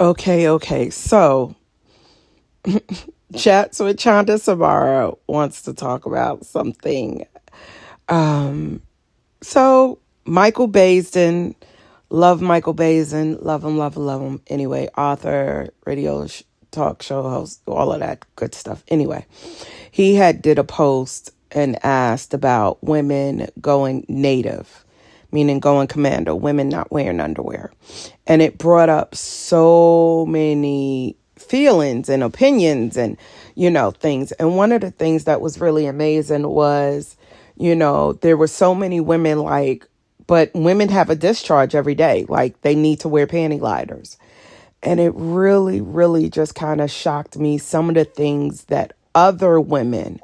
Okay. So, Chats with Chanda Samara wants to talk about something. Um, so, Michael Baisden, love Michael Baisden, love him. Anyway, author, talk show host, all of that good stuff. Anyway, he had did a post and asked about women going native, meaning going commando, women not wearing underwear. And it brought up so many feelings and opinions and, things. And one of the things that was really amazing was, there were so many women but women have a discharge every day. Like they need to wear panty liners. And it really, really just kind of shocked me, some of the things that other women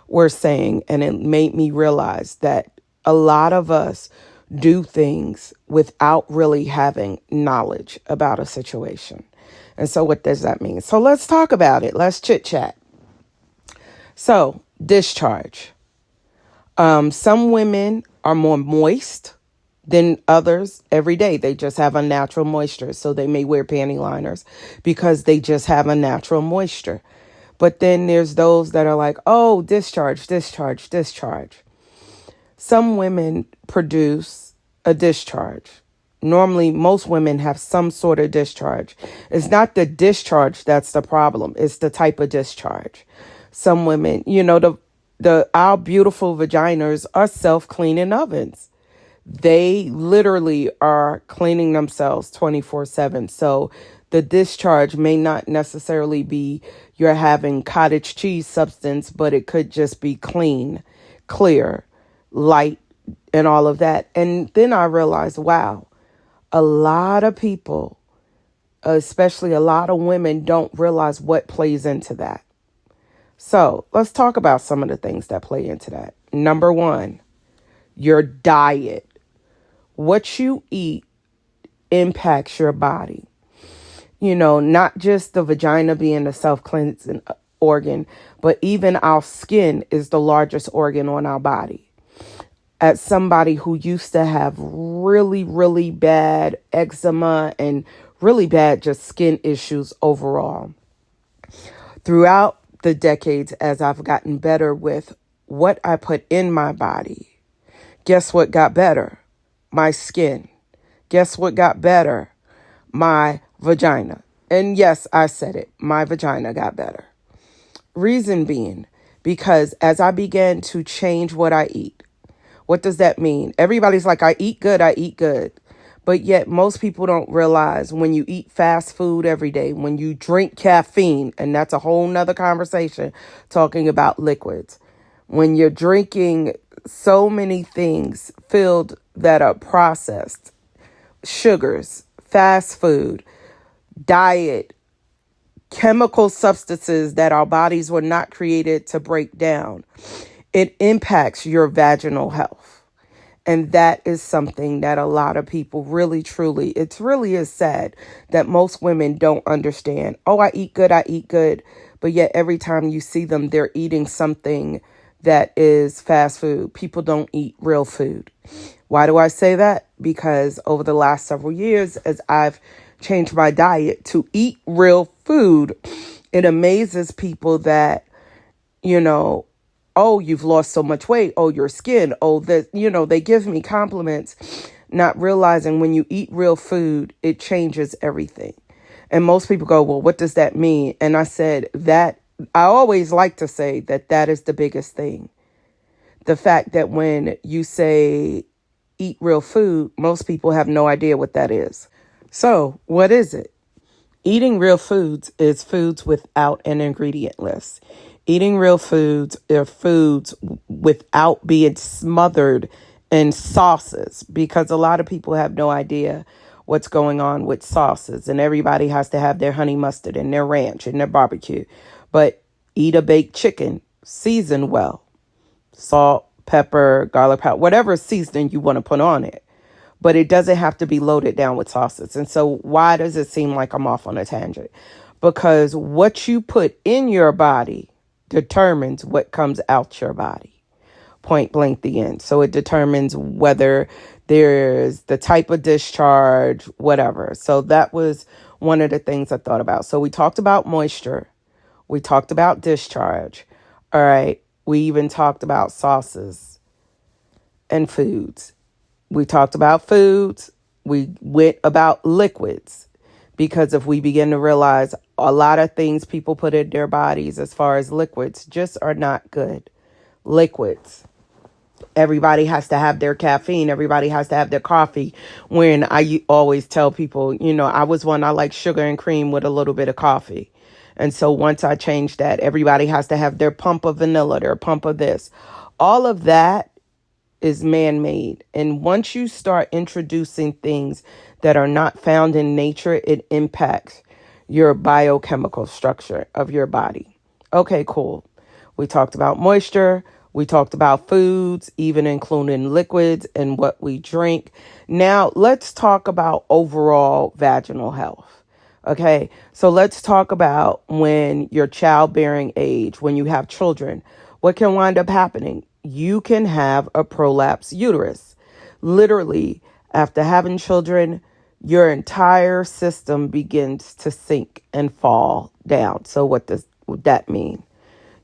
were saying. And it made me realize that a lot of us do things without really having knowledge about a situation. And so what does that mean? So let's talk about it. Let's chit chat. So discharge. Some women are more moist than others every day. They just have a natural moisture. So they may wear panty liners because they just have a natural moisture. But then there's those that are like, oh, discharge. Some women produce a discharge. Normally, most women have some sort of discharge. It's not the discharge that's the problem. It's the type of discharge. Some women, our beautiful vaginas are self-cleaning ovens. They literally are cleaning themselves 24/7. So the discharge may not necessarily be you're having cottage cheese substance, but it could just be clean, clear, light, and all of that. And then I realized, wow, a lot of people, especially a lot of women, don't realize what plays into that. So let's talk about some of the things that play into that. Number one, your diet. What you eat impacts your body. Not just the vagina being the self-cleansing organ, but even our skin is the largest organ on our body. As somebody who used to have really, really bad eczema and really bad just skin issues overall, throughout the decades, as I've gotten better with what I put in my body, guess what got better? My skin. Guess what got better? My vagina. And yes, I said it. My vagina got better. Reason being, because as I began to change what I eat, what does that mean? Everybody's like, I eat good. But yet most people don't realize when you eat fast food every day, when you drink caffeine, and that's a whole nother conversation talking about liquids. When you're drinking so many things filled that are processed, sugars, fast food, diet, chemical substances that our bodies were not created to break down, it impacts your vaginal health. And that is something that a lot of people really, truly, it really is sad that most women don't understand. Oh, I eat good. But yet every time you see them, they're eating something that is fast food. People don't eat real food. Why do I say that? Because over the last several years, as I've changed my diet to eat real food, it amazes people that, oh, you've lost so much weight. Oh, your skin. Oh, that, they give me compliments, not realizing when you eat real food, it changes everything. And most people go, well, what does that mean? And I said that I always like to say that is the biggest thing. The fact that when you say eat real food, most people have no idea what that is. So what is it? Eating real foods is foods without an ingredient list. Eating real foods are foods without being smothered in sauces, because a lot of people have no idea what's going on with sauces, and everybody has to have their honey mustard and their ranch and their barbecue. But eat a baked chicken, seasoned well, salt, pepper, garlic powder, whatever seasoning you want to put on it. But it doesn't have to be loaded down with sauces. And so why does it seem like I'm off on a tangent? Because what you put in your body determines what comes out your body. Point blank, the end. So it determines whether there's the type of discharge, whatever. So that was one of the things I thought about. So we talked about moisture. We talked about discharge. All right. We even talked about sauces and foods. We talked about foods. We went about liquids, because if we begin to realize a lot of things people put in their bodies as far as liquids just are not good. Liquids. Everybody has to have their caffeine. Everybody has to have their coffee. When I always tell people, I was one, I like sugar and cream with a little bit of coffee. And so once I changed that, everybody has to have their pump of vanilla, their pump of this. All of that is man-made. And once you start introducing things that are not found in nature, it impacts your biochemical structure of your body. Okay, cool. We talked about moisture. We talked about foods, even including liquids and what we drink. Now, let's talk about overall vaginal health. Okay, so let's talk about when you're childbearing age, when you have children, what can wind up happening? You can have a prolapsed uterus. Literally, after having children, your entire system begins to sink and fall down. So what does that mean?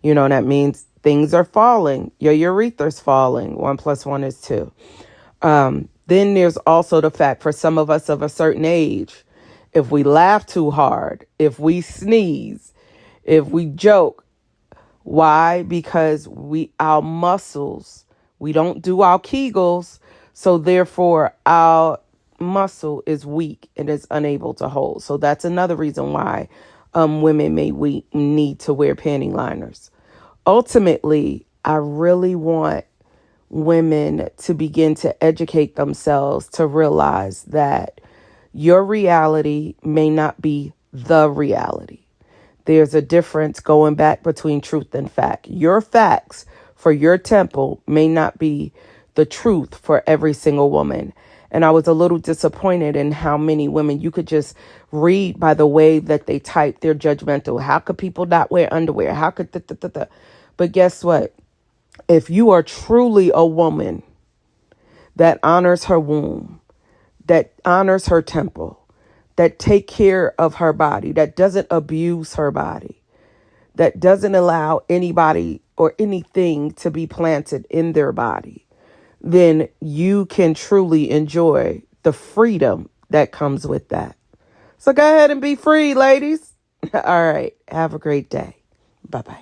That means things are falling. Your urethra's falling. 1 + 1 is 2. Then there's also the fact for some of us of a certain age, if we laugh too hard, if we sneeze, if we joke. Why? Because our muscles, we don't do our Kegels, so therefore our muscle is weak and is unable to hold. So that's another reason why women may need to wear panty liners. Ultimately, I really want women to begin to educate themselves to realize that your reality may not be the reality. There's a difference going back between truth and fact. Your facts for your temple may not be the truth for every single woman. And I was a little disappointed in how many women you could just read by the way that they type. They're judgmental. How could people not wear underwear? How could But guess what? If you are truly a woman that honors her womb, that honors her temple, that take care of her body, that doesn't abuse her body, that doesn't allow anybody or anything to be planted in their body, then you can truly enjoy the freedom that comes with that. So go ahead and be free, ladies. All right. Have a great day. Bye-bye.